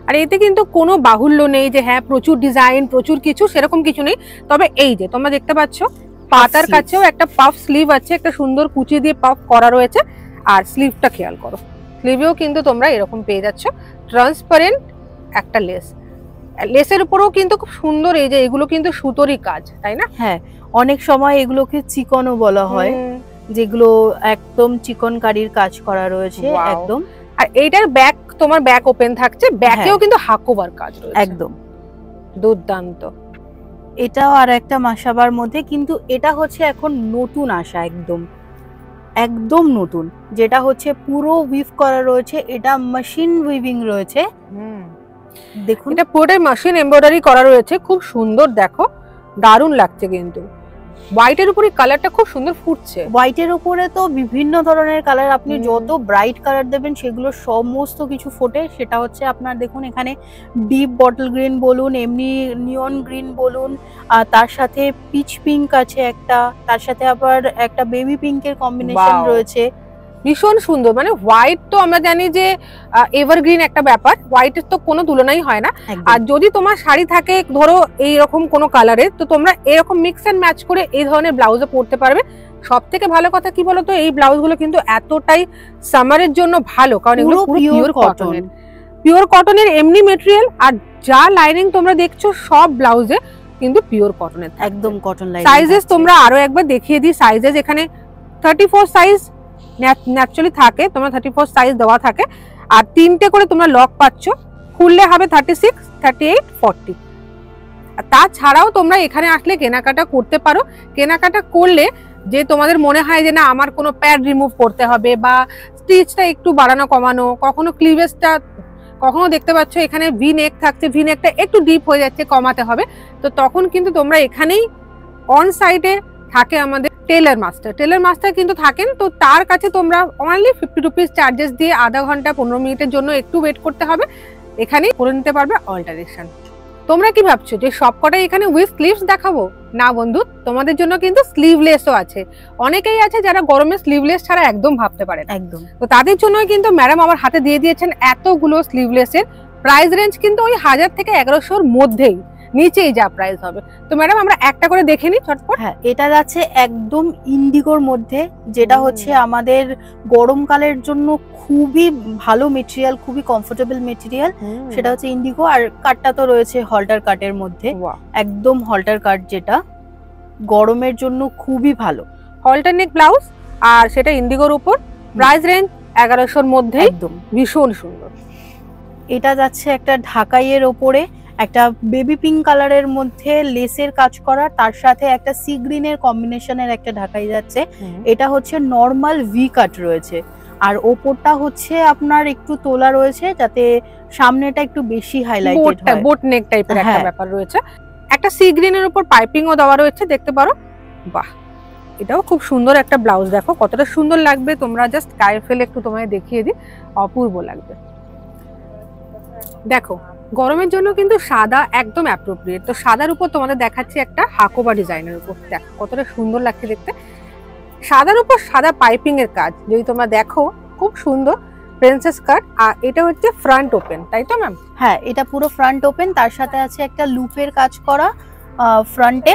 আর এতে কিন্তু কোনো বাহুল্য নেই যে হ্যাঁ প্রচুর ডিজাইন প্রচুর কিছু, সেরকম কিছু নেই। তবে এই যে তোমরা দেখতে পাচ্ছ পাতার কাছেও একটা পাফ স্লিভ আছে, একটা সুন্দর কুচি দিয়ে পাফ করা রয়েছে। আর স্লিভটা খেয়াল করো, স্লিভেও কিন্তু তোমরা এরকম পেয়ে যাচ্ছ ট্রান্সপারেন্ট একটা লেস। লেসের উপরেও কিন্তু খুব সুন্দর, এই যে এগুলো কিন্তু সুতোরই কাজ, তাই না? হ্যাঁ, অনেক সময় এগুলোকে চিকনও বলা হয়, যেগুলো একদম চিকনকারির কাজ করা রয়েছে একদম। আর এইটার ব্যাক, তোমার ব্যাক ওপেন থাকছে, ব্যাকেও কিন্তু হাকোবার কাজ রয়েছে, একদম দুর্দান্ত। এটাও আর একটা মাসাবার মধ্যে, কিন্তু এটা হচ্ছে এখন নতুন আসা, একদম নতুন, যেটা হচ্ছে পুরো উইভ করা রয়েছে। এটা মেশিন উইভিং রয়েছে, দেখুন এটা পুরোটাই মেশিন এমব্রয়ডারি করা রয়েছে, খুব সুন্দর। দেখো দারুণ লাগছে কিন্তু। হোয়াইটের উপরে কালারটা খুব সুন্দর ফুটছে। হোয়াইটের উপরে তো বিভিন্ন ধরনের কালার, আপনি যত ব্রাইট কালার দেবেন সেগুলো সমস্ত কিছু ফোটে। সেটা হচ্ছে আপনার দেখুন এখানে ডিপ বটল গ্রিন বলুন, এমনি নিয়ন গ্রিন বলুন, আর তার সাথে পিচ পিঙ্ক আছে একটা, তার সাথে আবার একটা বেবি পিঙ্কের কম্বিনেশন রয়েছে, ভীষণ সুন্দর। মানে হোয়াইট তো আমরা জানি যে এভারগ্রিন একটা ব্যাপার, হোয়াইটের তো কোনো তুলনাই হয় না। আর যদি তোমার শাড়ি থাকে ধরো এইরকম কোনো কালারের, তো তোমরা এরকম মিক্স এন্ড ম্যাচ করে এই ধরনের ব্লাউজও পরতে পারবে। সব থেকে ভালো কথা কি বলতো, এই ব্লাউজগুলো কিন্তু এতটাই সামারের জন্য ভালো, কারণ এগুলো পুরো পিওর কটনের। পিওর কটনের এমনি মেটেরিয়াল, আর যা লাইনিং তোমরা দেখছো সব ব্লাউজে কিন্তু পিওর কটনের, একদম কটন লাইনিং। সাইজেস তোমরা আরো একবার দেখিয়ে দিই। সাইজেস এখানে 34 সাইজ ন্যাচারালি থাকে, তোমরা 34 সাইজ দেওয়া থাকে। আর তিনটে করে তোমরা লক পাচ্ছ, খুললে হবে 36, 38, 40। আর তাছাড়াও তোমরা এখানে আসলে কেনাকাটা করতে পারো। কেনাকাটা করলে যে তোমাদের মনে হয় যে না আমার কোনো প্যাড রিমুভ করতে হবে, বা স্টিচটা একটু বাড়ানো কমানো, কখনো ক্লিভেজটা, কখনো দেখতে পাচ্ছ এখানে ভি নেক থাকছে, ভি নেকটা একটু ডিপ হয়ে যাচ্ছে, কমাতে হবে। তো তখন কিন্তু তোমরা এখানেই অন সাইডে থাকে আমাদের টেলার মাস্টার কিন্তু থাকেন। তো তার কাছে তোমরা অনলি 50 রুপিস চার্জেস দিয়ে আধা ঘন্টা 15 মিনিটের জন্য একটু ওয়েট করতে হবে, এখানেই করে নিতে পারবে অল্টারেশন। তোমরা কি ভাবছো যে সবকটাই এখানে উইথ স্লিভস দেখাবো? না বন্ধু, তোমাদের জন্য কিন্তু স্লিভলেসও আছে। অনেকেই আছে যারা গরমে স্লিভলেস ছাড়া একদম ভাবতে পারে না, একদম। তো তাদের জন্য কিন্তু ম্যাডাম আমার হাতে দিয়ে দিয়েছেন এতগুলো স্লিভলেসের। প্রাইস রেঞ্জ কিন্তু ওই 1000 থেকে 1100-র মধ্যেই, নিচেই যা প্রাইস হবে। তো ম্যাডাম আমরা একটা করে দেখে নিই ঝটপট। হ্যাঁ, এটা যাচ্ছে একদম ইন্ডিগোর মধ্যে, যেটা হচ্ছে আমাদের গরমকালের জন্য খুবই ভালো মেটেরিয়াল, খুবই কমফোর্টেবল মেটেরিয়াল। সেটা হচ্ছে ইন্ডিগো। আর কাটটা তো রয়েছে হল্টার কাটের মধ্যে, একদম হল্টার কাট, যেটা গরমের জন্য খুবই ভালো। হল্টার নেক ব্লাউজ, আর সেটা ইন্ডিগোর উপর। প্রাইস রেঞ্জ 1100-র মধ্যে, একদম ভীষণ সুন্দর। এটা যাচ্ছে একটা ঢাকাইয়ের ওপরে, একটা বেবি পিঙ্ক কালারের মধ্যে লেসের কাজ করা, তার সাথে একটা সি গ্রিনের কম্বিনেশনের একটা ঢাকাই যাচ্ছে। এটা হচ্ছে নর্মাল ভি কাট রয়েছে, আর ওপরটা হচ্ছে আপনার একটু তোলা রয়েছে, যাতে সামনেটা একটু বেশি হাইলাইটেড হয়, বোট নেক টাইপের একটা হ্যাঁ। ব্যাপার রয়েছে। একটা সি গ্রিনের উপর পাইপিংও দেওয়া রয়েছে, দেখতে পারো। বাহ, এটাও খুব সুন্দর একটা ব্লাউজ। দেখো কতটা সুন্দর লাগবে, তোমরা জাস্ট গায়ে ফেলে একটু তোমায় দেখিয়ে দিই, অপূর্ব লাগবে। দেখো গরমের জন্য কিন্তু সাদা একদম অ্যাপ্রোপ্রিয়েট। তো সাদার উপর তোমাদের দেখাচ্ছি একটা হাকোবা ডিজাইনের উপর, দেখো কতটা সুন্দর লাগছে দেখতে। সাদার উপর সাদা পাইপিং এর কাজ যদি তোমরা দেখো, খুব সুন্দর প্রিন্সেস কাট। আর এটা হচ্ছে ফ্রন্ট ওপেন, তাই তো ম্যাম? হ্যাঁ, এটা পুরো ফ্রন্ট ওপেন, তার সাথে আছে একটা লুপের কাজ করা ফ্রন্টে।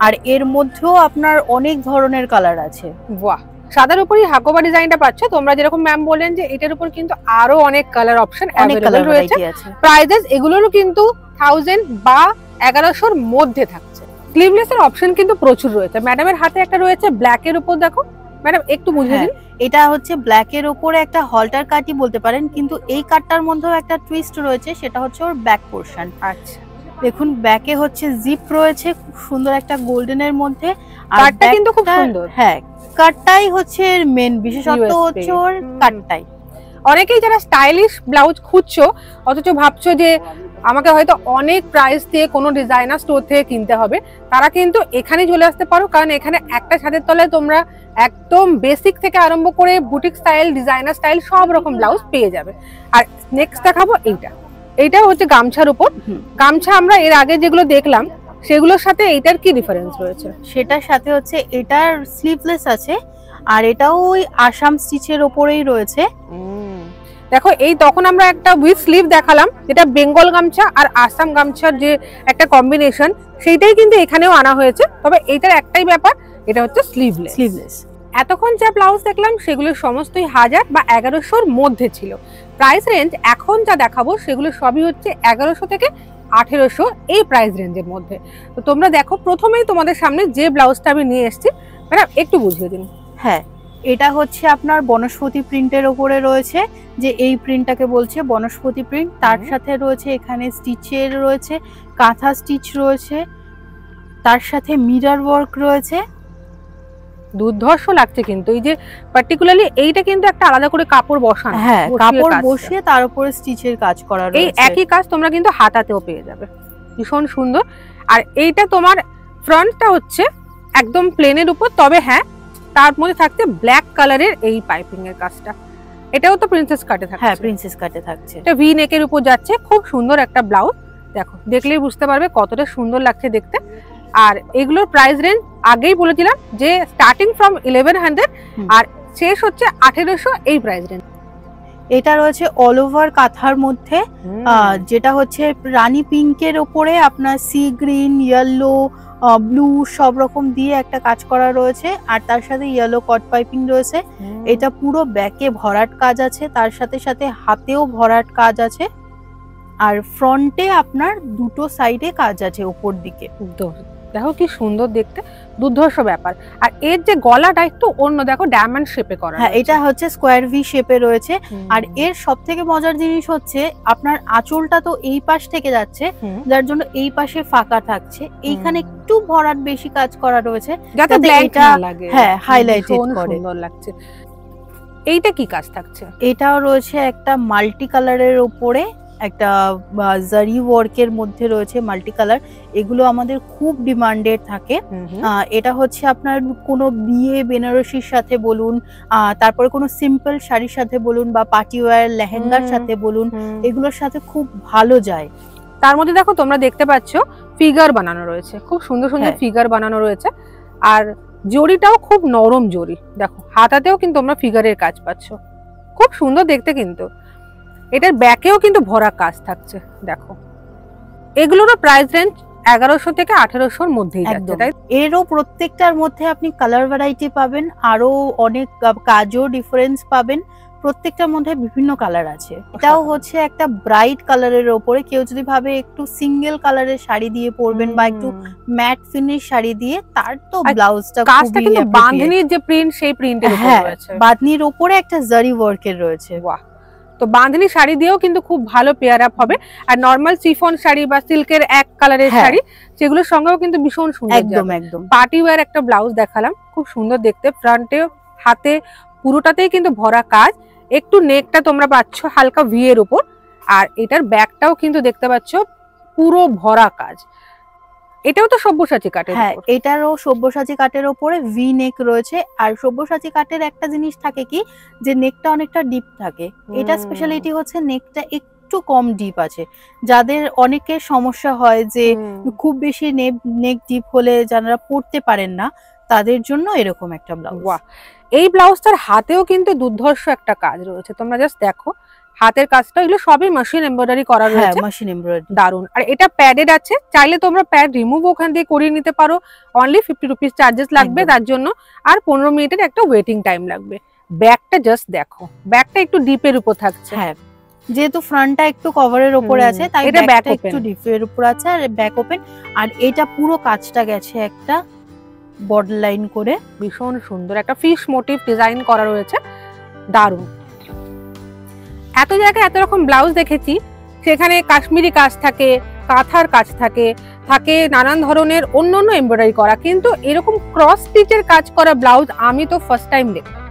আর এর মধ্যেও আপনার অনেক ধরনের কালার আছে। বাহ, সাদার উপরই হাকোবা ডিজাইনটা পাচ্ছ তোমরা। যেরকম ম্যাম বললেন যে এটার উপর কিন্তু আরো অনেক কালার অপশন অ্যাভেলেবল রয়েছে। প্রাইসেস এগুলোরও কিন্তু 1000 বা 1100 এর মধ্যে থাকছে। স্লিভলেস এর অপশন কিন্তু প্রচুর রয়েছে। ম্যাডামের হাতে একটা রয়েছে ব্ল্যাক এর উপর, দেখো ম্যাডাম একটু বুঝিয়ে দিন। এটা হচ্ছে ব্ল্যাক এর উপরে একটা হলটার কাটই বলতে পারেন, কিন্তু এই কাটটার মধ্যেও একটা টুইস্ট রয়েছে, সেটা হচ্ছে ওর ব্যাক পোরশন। আচ্ছা, দেখুন ব্যাকে হচ্ছে জিপ রয়েছে খুব সুন্দর একটা গোল্ডেনের মধ্যে। আর কাটটা কিন্তু খুব সুন্দর। হ্যাঁ, কাটটাই হচ্ছে এর মেন বিশেষত্ব, হচ্ছে ওর কাটটাই। অনেকেই যারা স্টাইলিশ ব্লাউজ খুঁজছো অথচ ভাবছো যে আমাকে হয়তো অনেক প্রাইস দিয়ে কোনো ডিজাইনার স্টোর থেকে কিনতে হবে, তারা কিন্তু এখানে চলে আসতে পারো। কারণ এখানে একটা ছাদের তলায় তোমরা একদম বেসিক থেকে আরম্ভ করে বুটিক স্টাইল, ডিজাইনার স্টাইল সব রকম ব্লাউজ পেয়ে যাবে। আর নেক্সট দেখাবো এইটা হচ্ছে গামছার উপর। গামছা আমরা এর আগে যেগুলো দেখলাম সেগুলোর সাথে এইটার কি ডিফারেন্স রয়েছে? সেটার সাথে হচ্ছে এটার স্লিভলেস আছে, আর এটাও ওই আসাম স্টিচের ওপরেই রয়েছে। দেখো এই তখন আমরা একটা উইথ স্লিভ দেখালাম, যেটা বেঙ্গল গামছা আর আসাম গামছার যে একটা কম্বিনেশন, সেইটাই কিন্তু এখানেও আনা হয়েছে। তবে এইটার একটাই ব্যাপার, এটা হচ্ছে স্লিভলেস। এতক্ষণ যা ব্লাউজ দেখলাম সেগুলো সমস্তই 1000 বা 1100 এর মধ্যে ছিল। প্রাইস রেঞ্জ এখন যা দেখাবো সেগুলো সবই হচ্ছে 1100 থেকে 1800 এই প্রাইস রেঞ্জের মধ্যে। তো তোমরা দেখো, প্রথমেই তোমাদের সামনে যে ব্লাউজটা আমি নিয়ে এসেছি, ম্যাডাম একটু বুঝিয়ে দিন। হ্যাঁ, এটা হচ্ছে আপনার বনস্পতি প্রিন্টের ওপরে রয়েছে, যে এই প্রিন্টটাকে বলছে বনস্পতি প্রিন্ট। তার সাথে রয়েছে এখানে স্টিচের রয়েছে, কাঁথা স্টিচ রয়েছে, তার সাথে মিরর ওয়ার্ক রয়েছে। দুর্ধর্ষ লাগছে কিন্তু, এই যে পার্টিকুলারলি এইটা কিন্তু একটা আলাদা করে কাপড় বসানো। হ্যাঁ, কাপড় বসিয়ে তার উপরে স্টিচের কাজ করা রয়েছে। এই একই কাজ তোমরা কিন্তু হাতাতেও পেয়ে যাবে, ভীষণ সুন্দর। আর এইটা তোমার ফ্রন্টটা হচ্ছে একদম প্লেনের উপর, তবে হ্যাঁ তার মধ্যে থাকছে ব্ল্যাক কালারের এই পাইপিং এর কাজটা। এটাও তো প্রিন্সেস কাটে থাকছে। হ্যাঁ, প্রিন্সেস কাটে থাকছে। এটা ভি নেকের উপর যাচ্ছে, খুব সুন্দর একটা ব্লাউজ। দেখো দেখলেই বুঝতে পারবে কতটা সুন্দর লাগছে দেখতে। আর এগুলোর প্রাইস রেঞ্জ আগেই বলেছিলাম যে স্টার্টিং ফ্রম 1100 আর শেষ হচ্ছে 1800 এই প্রাইস রেঞ্জ। এটা রয়েছে অল ওভার কাঁথার মধ্যে, যেটা হচ্ছে রানী পিঙ্কের ওপরে আপনার সি গ্রিন, ইয়েলো, ব্লু সব রকম দিয়ে একটা কাজ করা রয়েছে। আর তার সাথে ইয়েলো কট পাইপিং রয়েছে। এটা পুরো ব্যাকে ভরাট কাজ আছে, তার সাথে সাথে হাতেও ভরাট কাজ আছে। আর ফ্রন্টে আপনার দুটো সাইডে কাজ আছে উপর দিকে। দেখো কি সুন্দর দেখতে, দুর্ধর্ষ ব্যাপার। আর এর যে গলাটা একটু অন্য, দেখো ডায়মন্ড শেপে করা। হ্যাঁ, এটা হচ্ছে স্কোয়ার ভি শেপে রয়েছে। আর এর সব থেকে মজার জিনিস হচ্ছে আপনার আঁচলটা তো এই পাশ থেকে যাচ্ছে, যার জন্য এই পাশে ফাঁকা থাকছে। এইখানে একটু ভরাট বেশি কাজ করা রয়েছে, যাতে এটা হ্যাঁ হাইলাইটেড করে। সুন্দর লাগছে। এইটা কি কাজ থাকছে? এটাও রয়েছে একটা মাল্টি কালারের উপরে, একটা জারি ওয়ার্কের মধ্যে রয়েছে মাল্টি কালার। এগুলো আমাদের খুব ডিমান্ডেড থাকে। এটা হচ্ছে আপনার কোনো বিয়ে বেনারসির সাথে বলুন, তারপরে কোনো সিম্পল শাড়ির সাথে বলুন, বা পার্টি ওয়্যার লেহেঙ্গার সাথে বলুন, এগুলোর সাথে খুব ভালো যায়। তার মধ্যে দেখো তোমরা দেখতে পাচ্ছ ফিগার বানানো রয়েছে, খুব সুন্দর সুন্দর ফিগার বানানো রয়েছে। আর জড়িটাও খুব নরম জড়ি, দেখো হাতাতেও কিন্তু তোমরা ফিগারের কাজ পাচ্ছ, খুব সুন্দর দেখতে। কিন্তু এটার ব্যাকেও কিন্তু ভরা কাজ থাকছে। দেখো এগুলোরও প্রাইস রেঞ্জ 1100 থেকে 1800 এর মধ্যেই যাচ্ছে, তাই? এরও প্রত্যেকটার মধ্যে আপনি কালার ভ্যারাইটি পাবেন, আরো অনেক কাজও ডিফারেন্স পাবেন। প্রত্যেকটার মধ্যে বিভিন্ন কালার আছে। এটাও হচ্ছে একটা ব্রাইট কালারের ওপরে, কেউ যদি ভাবে একটু সিঙ্গেল কালারের শাড়ি দিয়ে পরবেন বা একটু ম্যাট ফিনিশ শাড়ি দিয়ে, তার তো ব্লাউজটা কাজটা কিন্তু বাঁধনির যে প্রিন্ট, সেই প্রিন্টের উপর রয়েছে। বাঁধনির উপরে একটা জারি ওয়ার্কের রয়েছে। বাহ, তো বাঁধনি শাড়ি দিয়েও কিন্তু খুব ভালো পেয়ার আপ হবে। আর নরমাল সিফন শাড়ি বা সিল্কের এক কালারের শাড়ি, সেগুলোর সঙ্গেও কিন্তু ভীষণ সুন্দর। একদম একদম। পার্টি ওয়্যার একটা ব্লাউজ দেখালাম, খুব সুন্দর দেখতে। ফ্রন্টে হাতে পুরোটাতেই কিন্তু ভরা কাজ। একটু নেকটা তোমরা পাচ্ছ হালকা ভি এর উপর। আর এটার ব্যাকটাও কিন্তু দেখতে পাচ্ছ পুরো ভরা কাজ। এটাও তো সব্যসাচী কাঠের। হ্যাঁ, এটারও সব্যসাচী কাঠের ওপরে ভি নেক রয়েছে। আর সব্যসাচী কাঠের একটা জিনিস থাকে কি, যে নেকটা অনেকটা ডিপ থাকে। এটা স্পেশালিটি হচ্ছে নেকটা একটু কম ডিপ আছে। যাদের অনেকের সমস্যা হয় যে খুব বেশি নেক ডিপ হলে যারা পরতে পারেন না, তাদের জন্য এরকম একটা ব্লাউজ। এই ব্লাউজটার হাতেও কিন্তু দুর্ধর্ষ একটা কাজ রয়েছে, তোমরা জাস্ট দেখো হাতের কাজটা, এগুলো সবই মেশিন এমব্রয়ডারি করা রয়েছে। মেশিন এমব্রয়ডারি, দারুন। আর এটা প্যাডেড আছে, চাইলে তোমরা প্যাড রিমুভ ওখান দিয়ে করিয়ে নিতে পারো। অনলি 50 রুপিস চার্জেস লাগবে তার জন্য, আর 15 মিনিটের একটা ওয়েটিং টাইম লাগবে। ব্যাকটা জাস্ট দেখো, ব্যাকটা একটু ডিপের উপর থাকছে। হ্যাঁ, যেহেতু ফ্রন্টটা একটু কভারের উপরে আছে তাই এটা ব্যাকটা একটু ডিপের উপর আছে, আর ব্যাক ওপেন। আর এটা পুরো কাজটা গেছে একটা বর্ডার লাইন করে, ভীষণ সুন্দর একটা ফিশ মোটিভ ডিজাইন করা রয়েছে, দারুন। এত জায়গায় এত রকম ব্লাউজ দেখেছি, সেখানে কাশ্মীরি কাজ থাকে, কাঁথার কাজ থাকে, নানান ধরনের অন্যান্য এমব্রয়ডারি করা, কিন্তু এরকম ক্রস স্টিচের কাজ করা ব্লাউজ আমি তো ফার্স্ট টাইম দেখলাম।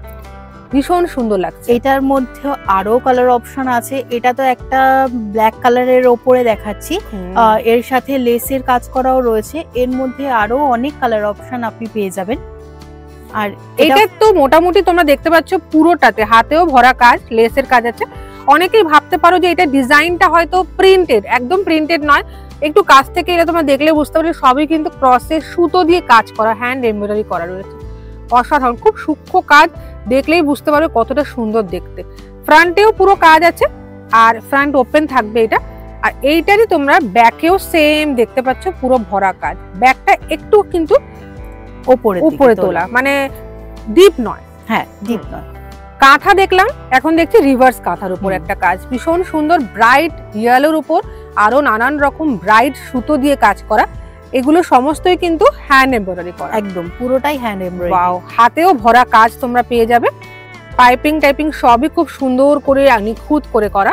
ভীষণ সুন্দর লাগছে। এটার মধ্যে আরো কালার অপশন আছে। এটা তো একটা ব্ল্যাক কালারের ওপরে দেখাচ্ছি, এর সাথে লেসের কাজ করাও রয়েছে। এর মধ্যে আরো অনেক কালার অপশন আপনি পেয়ে যাবেন। আর এটা তো মোটামুটি তোমরা দেখতে পাচ্ছ পুরোটাতে হাতেও ভরা কাজ, লেসের কাজ আছে। অনেকেই ভাবতে পারো যে এটা ডিজাইনটা হয়তো প্রিন্টেড, একদম প্রিন্টেড নয়। একটু কাছ থেকে এটা তোমরা দেখলে বুঝতে পারবে সবই কিন্তু ক্রসে সুতো দিয়ে কাজ করা, হ্যান্ড এমব্রয়ডারি করা রয়েছে। অসাধারণ, খুব সূক্ষ্ম কাজ, দেখলেই বুঝতে পারবে কতটা সুন্দর দেখতে। ফ্রন্টেও পুরো কাজ আছে, আর ফ্রন্ট ওপেন থাকবে এটা। আর এইটারই তোমরা ব্যাকেও সেম দেখতে পাচ্ছ, পুরো ভরা কাজ। ব্যাকটা একটু কিন্তু উপরে তোলা, মানে ডিপ নয়। হ্যাঁ, ডিপ নয়। কাঁথা দেখলাম, এখন দেখছি রিভার্স কাঁথার উপর একটা কাজ, ভীষণ সুন্দর ব্রাইট ইয়েলোর উপর আরো নানান রকম ব্রাইট সুতো দিয়ে কাজ করা। এগুলো সমস্তই কিন্তু হ্যান্ড এমব্রয়ডারি করা, একদম পুরোটাই হ্যান্ড এমব্রয়ডারি। ওয়াও, হাতেও ভরা কাজ তোমরা পেয়ে যাবে। পাইপিং টাইপিং সবই খুব সুন্দর করে নিখুঁত করে করা।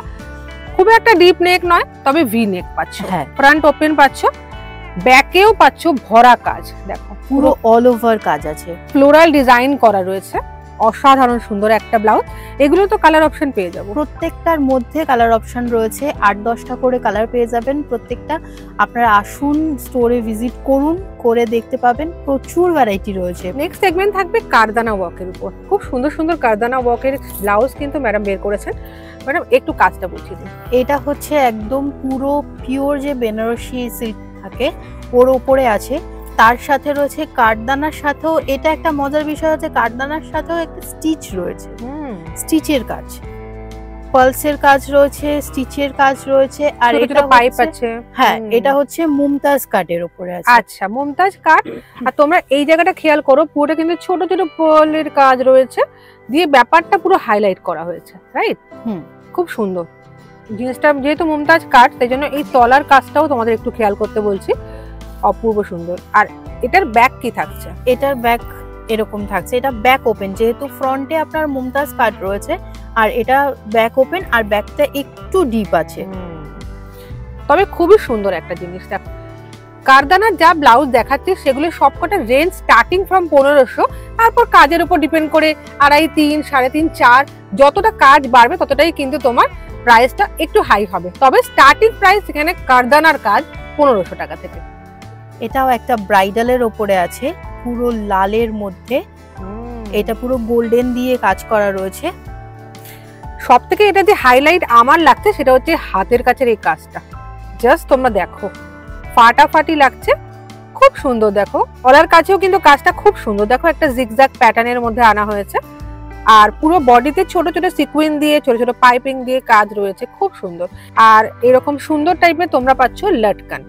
খুব একটা ডিপ নেক নয়, তবে ভি নেক পাচ্ছ, ফ্রন্ট ওপেন পাচ্ছ, ব্যাকেও পাচ্ছ ভরা কাজ। দেখো পুরো অল ওভার কাজ আছে, ফ্লোরাল ডিজাইন করা রয়েছে। অসাধারণ সুন্দর একটা ব্লাউজ। এগুলো তো কালার অপশন পেয়ে যাবো, প্রত্যেকটার মধ্যে কালার অপশন রয়েছে। 8-10টা করে কালার পেয়ে যাবেন প্রত্যেকটা। আপনারা আসুন, স্টোরে ভিজিট করুন, করে দেখতে পাবেন, প্রচুর ভ্যারাইটি রয়েছে। নেক্সট সেগমেন্ট থাকবে কারদানা ওয়ার্কের উপর। খুব সুন্দর সুন্দর কারদানা ওয়ার্কের ব্লাউজ কিন্তু ম্যাডাম বের করেছেন। ম্যাডাম একটু কাজটা বুঝিয়ে দিন। এটা হচ্ছে একদম পুরো পিওর যে বেনারসি সিল্ক থাকে ওর উপরে আছে, তার সাথে রয়েছে কাঠদানার সাথেও। এটা একটা মজার বিষয় হচ্ছে কাঠদানার সাথেও একটা স্টিচ রয়েছে, স্টিচের কাজ, পালসের কাজ রয়েছে, স্টিচের কাজ রয়েছে। আর এটা পাইপ আছে। হ্যাঁ, এটা হচ্ছে মুমতাজ কাটের উপরে আছে। আচ্ছা, মুমতাজ কাট। আর তোমরা এই জায়গাটা খেয়াল করো, পুরোটা কিন্তু ছোট ছোট পার্লের কাজ রয়েছে, দিয়ে ব্যাপারটা পুরো হাইলাইট করা হয়েছে, রাইট? খুব সুন্দর জিনিসটা। যেহেতু মুমতাজ কাট, তাই জন্য এই তলার কাজটাও তোমাদের একটু খেয়াল করতে বলছি, অপূর্ব সুন্দর। আর এটার ব্যাক কি থাকছে? এটার ব্যাক এরকম থাকছে, এটা ব্যাক ওপেন, যেহেতু ফ্রন্টে আপনার মুমতাজ কাট রয়েছে, আর এটা ব্যাক ওপেন, আর ব্যাকটা একটু ডিপ আছে। তবে খুবই সুন্দর একটা জিনিস। কারদানার যা ব্লাউজ দেখাচ্ছে সেগুলো সবকটা রেঞ্জ স্টার্টিং ফ্রম 1500, তারপর কাজের উপর ডিপেন্ড করে 2.5, 3, 3.5, 4, যতটা কাজ বাড়বে ততটাই কিন্তু তোমার প্রাইসটা একটু হাই হবে। তবে স্টার্টিং প্রাইস এখানে কারদানার কাজ 1500 টাকা থেকে। এটাও একটা ব্রাইডালের ওপরে আছে, পুরো লালের মধ্যে। এটা পুরো গোল্ডেন দিয়ে কাজ করা রয়েছে। সব থেকে এটা যে হাইলাইট আমার লাগছে সেটা হচ্ছে হাতের কাছের এই কাজটা। জাস্ট তোমরা দেখো, ফাটাফাটি লাগছে, খুব সুন্দর। দেখো গলার কাছেও কিন্তু কাজটা খুব সুন্দর। দেখো একটা জিগজ্যাগ প্যাটার্নের মধ্যে আনা হয়েছে, আর পুরো বডিতে ছোট ছোট সিকুয়েন দিয়ে, ছোট ছোট পাইপিং দিয়ে কাজ রয়েছে, খুব সুন্দর। আর এরকম সুন্দর টাইপের তোমরা পাচ্ছ লটকান।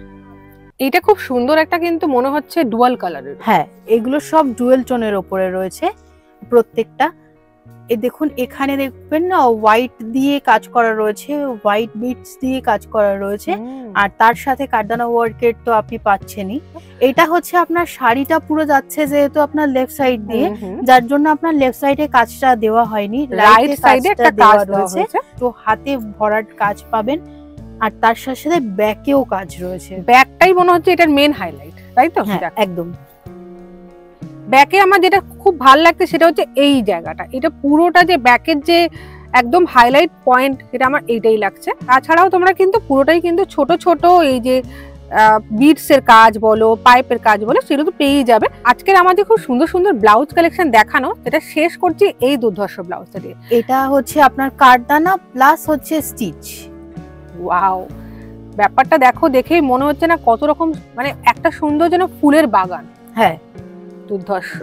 এটা খুব সুন্দর একটা, কিন্তু মনে হচ্ছে ডুয়াল কালারের। হ্যাঁ, এগুলো সব ডুয়েল টোনের উপরে রয়েছে প্রত্যেকটা। এই দেখুন, এখানে দেখবেন না হোয়াইট দিয়ে কাজ করা রয়েছে, হোয়াইট বিটস দিয়ে কাজ করা রয়েছে। আর তার সাথে কাঠদানা ওয়ার্কের তো আপনি পাচ্ছেনই। এটা হচ্ছে আপনার শাড়িটা পুরো যাচ্ছে যেহেতু আপনার লেফট সাইড দিয়ে, যার জন্য আপনার লেফট সাইডে কাজটা দেওয়া হয়নি, রাইট সাইডে একটা কাজ রয়েছে। তো হাতে ভরাট কাজ পাবেন, আর তার সাথে সাথে ব্যাকেও কাজ রয়েছে। ব্যাকটাই মনে হচ্ছে এটার মেন হাইলাইট, তাই তো? একদম। ব্যাকে আমার যেটা খুব ভালো লাগছে সেটা হচ্ছে এই জায়গাটা। এটা পুরোটা যে ব্যাকের যে একদম হাইলাইট পয়েন্ট এটা আমার এইটাই লাগছে। তাছাড়াও তোমরা কিন্তু পুরোটাই কিন্তু ছোট ছোট এই যে বিটস এর কাজ বলো, পাইপের কাজ বলো, সেগুলো তো পেয়েই যাবে। আজকের আমাদের খুব সুন্দর সুন্দর ব্লাউজ কালেকশন দেখানো, যেটা শেষ করছি এই দুর্ধর্ষ ব্লাউজটা দিয়ে। এটা হচ্ছে আপনার কাঠদানা প্লাস হচ্ছে স্টিচ। ওয়াও, ব্যাপারটা দেখো, দেখেই মনে হচ্ছে না কত রকম, মানে একটা সুন্দর যেন ফুলের বাগান। হ্যাঁ, দুর্ধর্ষ।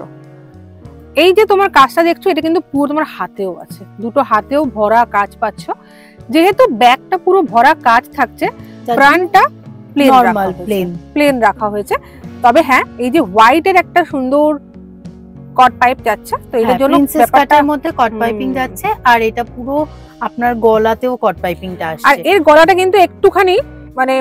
এই যে তোমার কাজটা দেখছো, এটা কিন্তু পুরো তোমার হাতেও আছে, দুটো হাতেও ভরা কাজ পাচ্ছ। যেহেতু ব্যাকটা পুরো ভরা কাজ থাকছে, ফ্রন্টটা প্লেন রাখা হয়েছে। তবে হ্যাঁ, এই যে হোয়াইট এর একটা সুন্দর কট পাইপ যাচ্ছে, তো এর জন্য ব্যাপারটার মধ্যে কট পাইপিং যাচ্ছে, আর এটা পুরো আপনার গলাতেও কট পাইপিংটা আসছে। আর এর গলাটা কিন্তু একটুখানি মানে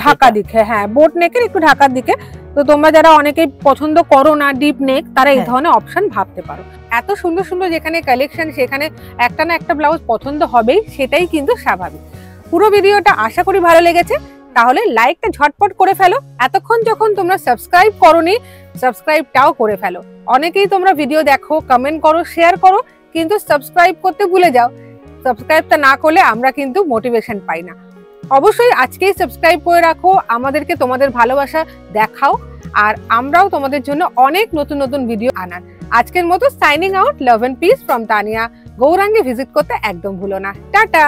ঢাকা দিকে, হ্যাঁ বোট নেকের একটু ঢাকার দিকে। তো তোমরা যারা অনেকেই পছন্দ করো না ডিপ নেক, তারা এই ধরনের অপশন ভাবতে পারো। এত সুন্দর সুন্দর যেখানে কালেকশন, সেখানে একটা না একটা ব্লাউজ পছন্দ হবেই, সেটাই কিন্তু স্বাভাবিক। পুরো ভিডিওটা আশা করি ভালো লেগেছে, তাহলে লাইকটা ঝটপট করে ফেলো। এতক্ষণ যখন তোমরা সাবস্ক্রাইব করোনি, সাবস্ক্রাইবটাও করে ফেলো। অনেকেই তোমরা ভিডিও দেখো, কমেন্ট করো, শেয়ার করো, কিন্তু সাবস্ক্রাইব করতে ভুলে যাও। সাবস্ক্রাইবটা না করলে আমরা কিন্তু মোটিভেশন পাই না। অবশ্যই আজকেই সাবস্ক্রাইব করে রাখো, আমাদেরকে তোমাদের ভালোবাসা দেখাও, আর আমরাও তোমাদের জন্য অনেক নতুন নতুন ভিডিও আনার। আজকের মতো signing out, love and peace from Tania. গৌরাঙ্গে ভিজিট করতে একদম ভুলো না। টাটা।